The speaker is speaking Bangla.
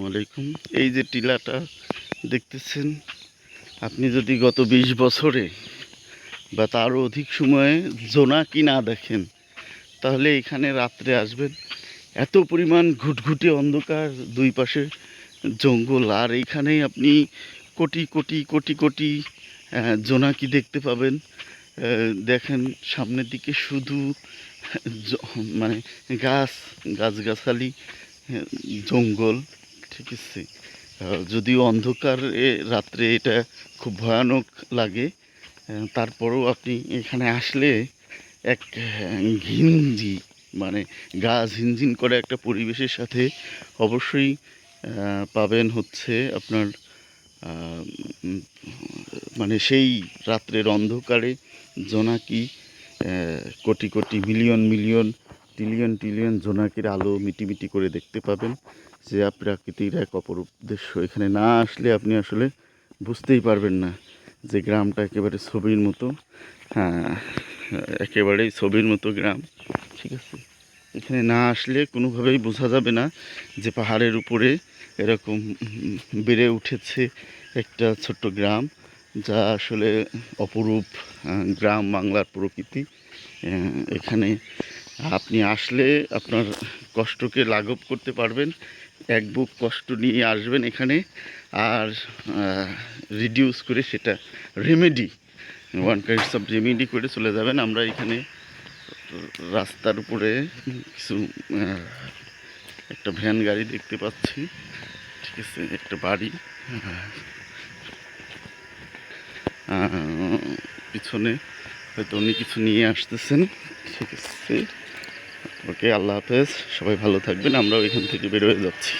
আলাইকুম। এই যে টিলাটা দেখতেছেন, আপনি যদি গত ২০ বছরে বা তারও অধিক সময়ে জোনাকি না দেখেন, তাহলে এখানে রাত্রে আসবেন। এত পরিমাণ ঘুটঘুটে অন্ধকার, দুই পাশে জঙ্গল, আর এইখানেই আপনি কোটি কোটি কোটি কোটি জোনাকি দেখতে পাবেন। দেখেন সামনের দিকে শুধু মানে গাছগাছালি, জঙ্গল, ঠিক আছে। যদিও অন্ধকার রাত্রে এটা খুব ভয়ানক লাগে, তারপরেও আপনি এখানে আসলে এক ঘিঞ্জি, মানে গা ঝিনঝিন করে একটা পরিবেশের সাথে অবশ্যই পাবেন হচ্ছে আপনার মানে সেই রাত্রের অন্ধকারে জোনাকি, crore crore million million trillion trillion জোনাকির আলো মিটিমিটি করে দেখতে পাবেন। যে প্রকৃতির এক অপরূপ দৃশ্য, এখানে না আসলে আপনি আসলে বুঝতেই পারবেন না যে গ্রামটা একেবারে ছবির মতো। হ্যাঁ, একেবারেই ছবির মতো গ্রাম, ঠিক আছে। এখানে না আসলে কোনোভাবেই বোঝা যাবে না যে পাহাড়ের উপরে এরকম বেড়ে উঠেছে একটা ছোট্ট গ্রাম, যা আসলে অপরূপ গ্রাম বাংলার প্রকৃতি। এখানে আপনি আসলে আপনার কষ্টকে লাঘব করতে পারবেন, এক বুক কষ্ট নিয়ে আসবেন এখানে, আর রিডিউস করে সেটা remedy, one kinds of remedy করে চলে যাবেন। আমরা এখানে রাস্তার উপরে কিছু একটা ভ্যান গাড়ি দেখতে পাচ্ছি, ঠিক আছে, একটা বাড়ি, পিছনে হয়তো উনি কিছু নিয়ে আসতেছেন, ঠিক আছে। ওকে, আল্লাহ হাফেজ, সবাই ভালো থাকবেন। আমরাও এখান থেকে বের হয়ে যাচ্ছি।